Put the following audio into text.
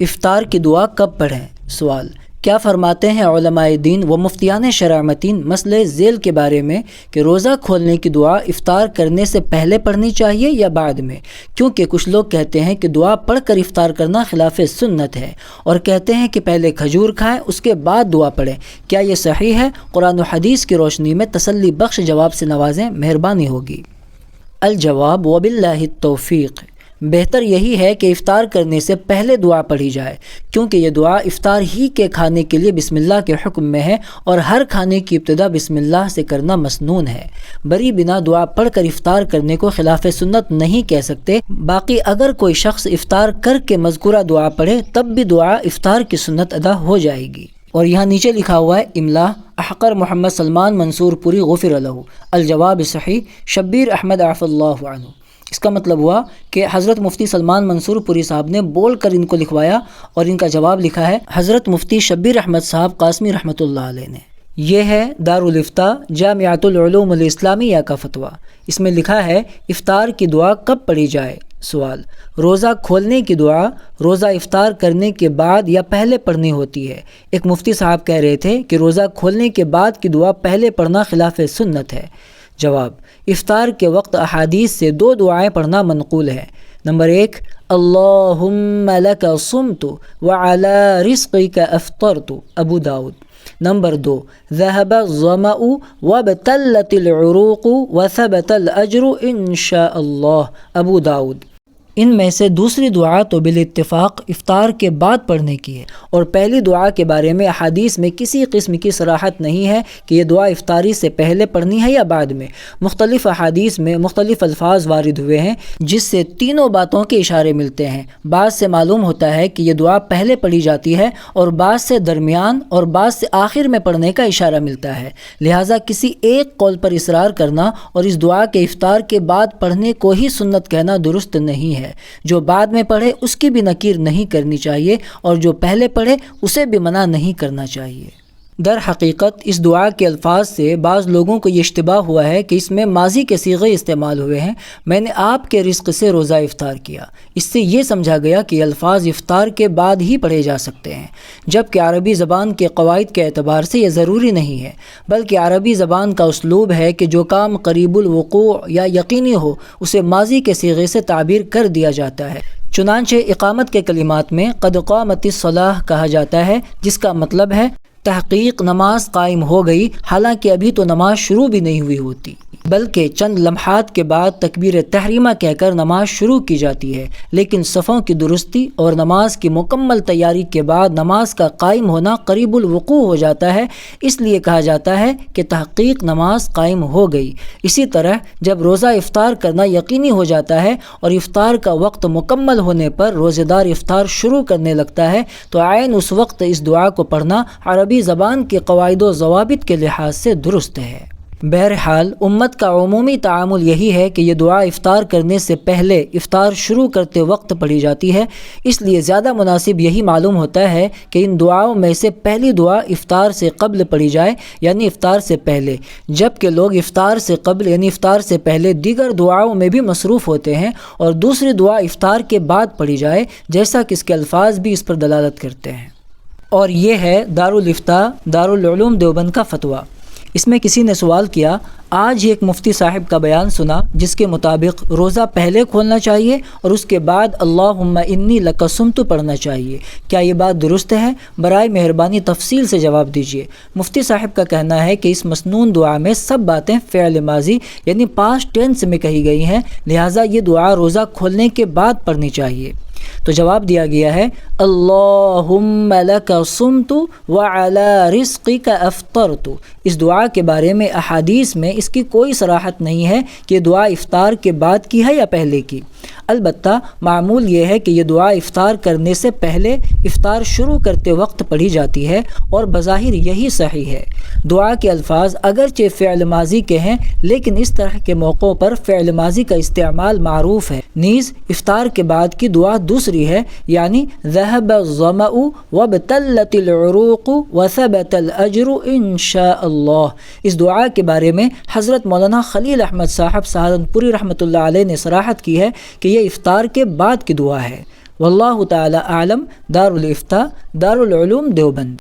افطار کی دعا کب پڑھیں؟ سوال: کیا فرماتے ہیں علماء دین و مفتیان شرع متین مسئلہ ذیل کے بارے میں کہ روزہ کھولنے کی دعا افطار کرنے سے پہلے پڑھنی چاہیے یا بعد میں؟ کیونکہ کچھ لوگ کہتے ہیں کہ دعا پڑھ کر افطار کرنا خلاف سنت ہے، اور کہتے ہیں کہ پہلے کھجور کھائیں اس کے بعد دعا پڑھیں۔ کیا یہ صحیح ہے؟ قرآن و حدیث کی روشنی میں تسلی بخش جواب سے نوازیں، مہربانی ہوگی۔ الجواب: وباللہ التوفیق۔ بہتر یہی ہے کہ افطار کرنے سے پہلے دعا پڑھی جائے، کیونکہ یہ دعا افطار ہی کے کھانے کے لیے بسم اللہ کے حکم میں ہے، اور ہر کھانے کی ابتدا بسم اللہ سے کرنا مسنون ہے۔ بری بنا دعا پڑھ کر افطار کرنے کو خلاف سنت نہیں کہہ سکتے۔ باقی اگر کوئی شخص افطار کر کے مذکورہ دعا پڑھے تب بھی دعا افطار کی سنت ادا ہو جائے گی۔ اور یہاں نیچے لکھا ہوا ہے املا: احقر محمد سلمان منصور پوری غفر لہ۔ الجواب صحیح: شبیر احمد عفو اللہ عنہ۔ اس کا مطلب ہوا کہ حضرت مفتی سلمان منصور پوری صاحب نے بول کر ان کو لکھوایا، اور ان کا جواب لکھا ہے حضرت مفتی شبیر احمد صاحب قاسمی رحمۃ اللہ علیہ نے۔ یہ ہے دارالافتاء جامعۃ العلوم الاسلامیہ کا فتویٰ۔ اس میں لکھا ہے افطار کی دعا کب پڑھی جائے؟ سوال: روزہ کھولنے کی دعا روزہ افطار کرنے کے بعد یا پہلے پڑھنی ہوتی ہے؟ ایک مفتی صاحب کہہ رہے تھے کہ روزہ کھولنے کے بعد کی دعا پہلے پڑھنا خلاف سنت ہے۔ جواب: افطار کے وقت احادیث سے 2 دعائیں پڑھنا منقول ہے۔ نمبر 1: اللہم لک صمت وعلی رزقک افطرت، ابو داؤد۔ نمبر 2: ذہب الظمأ وابتلت العروق وثبت الاجر انشاء اللہ، ابو داؤد۔ ان میں سے دوسری دعا تو بالاتفاق افطار کے بعد پڑھنے کی ہے، اور پہلی دعا کے بارے میں احادیث میں کسی قسم کی صراحت نہیں ہے کہ یہ دعا افطاری سے پہلے پڑھنی ہے یا بعد میں۔ مختلف احادیث میں مختلف الفاظ وارد ہوئے ہیں جس سے تینوں باتوں کے اشارے ملتے ہیں۔ بعض سے معلوم ہوتا ہے کہ یہ دعا پہلے پڑھی جاتی ہے، اور بعض سے درمیان اور بعض سے آخر میں پڑھنے کا اشارہ ملتا ہے۔ لہٰذا کسی ایک قول پر اصرار کرنا اور اس دعا کے افطار کے بعد پڑھنے کو ہی سنت کہنا درست نہیں ہے۔ جو بعد میں پڑھے اس کی بھی نکیر نہیں کرنی چاہیے، اور جو پہلے پڑھے اسے بھی منع نہیں کرنا چاہیے۔ در حقیقت اس دعا کے الفاظ سے بعض لوگوں کو یہ اشتباہ ہوا ہے کہ اس میں ماضی کے صیغے استعمال ہوئے ہیں، میں نے آپ کے رزق سے روزہ افطار کیا۔ اس سے یہ سمجھا گیا کہ الفاظ افطار کے بعد ہی پڑھے جا سکتے ہیں، جبکہ عربی زبان کے قواعد کے اعتبار سے یہ ضروری نہیں ہے، بلکہ عربی زبان کا اسلوب ہے کہ جو کام قریب الوقوع یا یقینی ہو اسے ماضی کے صیغے سے تعبیر کر دیا جاتا ہے۔ چنانچہ اقامت کے کلمات میں قد قامت الصلاۃ کہا جاتا ہے، جس کا مطلب ہے تحقیق نماز قائم ہو گئی، حالانکہ ابھی تو نماز شروع بھی نہیں ہوئی ہوتی، بلکہ چند لمحات کے بعد تکبیر تحریمہ کہہ کر نماز شروع کی جاتی ہے۔ لیکن صفوں کی درستی اور نماز کی مکمل تیاری کے بعد نماز کا قائم ہونا قریب الوقوع ہو جاتا ہے، اس لیے کہا جاتا ہے کہ تحقیق نماز قائم ہو گئی۔ اسی طرح جب روزہ افطار کرنا یقینی ہو جاتا ہے اور افطار کا وقت مکمل ہونے پر روزہ دار افطار شروع کرنے لگتا ہے تو عین اس وقت اس دعا کو پڑھنا عربی زبان کے قواعد و ضوابط کے لحاظ سے درست ہے۔ بہرحال امت کا عمومی تعامل یہی ہے کہ یہ دعا افطار کرنے سے پہلے افطار شروع کرتے وقت پڑھی جاتی ہے، اس لیے زیادہ مناسب یہی معلوم ہوتا ہے کہ ان دعاؤں میں سے پہلی دعا افطار سے قبل پڑھی جائے، یعنی افطار سے پہلے، جبکہ لوگ افطار سے قبل یعنی افطار سے پہلے دیگر دعاؤں میں بھی مصروف ہوتے ہیں، اور دوسری دعا افطار کے بعد پڑھی جائے، جیسا کہ اس کے الفاظ بھی اس پر دلالت کرتے ہیں۔ اور یہ ہے دارالافتاء دارالعلوم دیوبند کا فتویٰ۔ اس میں کسی نے سوال کیا، آج ایک مفتی صاحب کا بیان سنا جس کے مطابق روزہ پہلے کھولنا چاہیے اور اس کے بعد اللہم انی لک صمت پڑھنا چاہیے، کیا یہ بات درست ہے؟ برائے مہربانی تفصیل سے جواب دیجیے۔ مفتی صاحب کا کہنا ہے کہ اس مسنون دعا میں سب باتیں فعل ماضی یعنی پاسٹ ٹینس میں کہی گئی ہیں، لہٰذا یہ دعا روزہ کھولنے کے بعد پڑھنی چاہیے۔ تو جواب دیا گیا ہے اللہم لک صمت وعلی رزقک افطرت۔ اس دعا کے بارے میں احادیث میں اس کی کوئی صراحت نہیں ہے کہ دعا افطار کے بعد کی ہے یا پہلے کی۔ البتہ معمول یہ ہے کہ یہ دعا افطار کرنے سے پہلے افطار شروع کرتے وقت پڑھی جاتی ہے، اور بظاہر یہی صحیح ہے۔ دعا کے الفاظ اگرچہ فعل ماضی کے ہیں، لیکن اس طرح کے موقعوں پر فعل ماضی کا استعمال معروف ہے۔ نیز افطار کے بعد کی دعا دوسری ہے، یعنی ذہب الظمأ وابتلت العروق وثبت الاجر انشاء اللہ۔ اس دعا کے بارے میں حضرت مولانا خلیل احمد صاحب سہارنپوری رحمۃ اللہ علیہ نے صراحت کی ہے کہ یہ افطار کے بعد کی دعا ہے۔ واللہ تعالی اعلم۔ دار الافتاء، دار العلوم دیوبند۔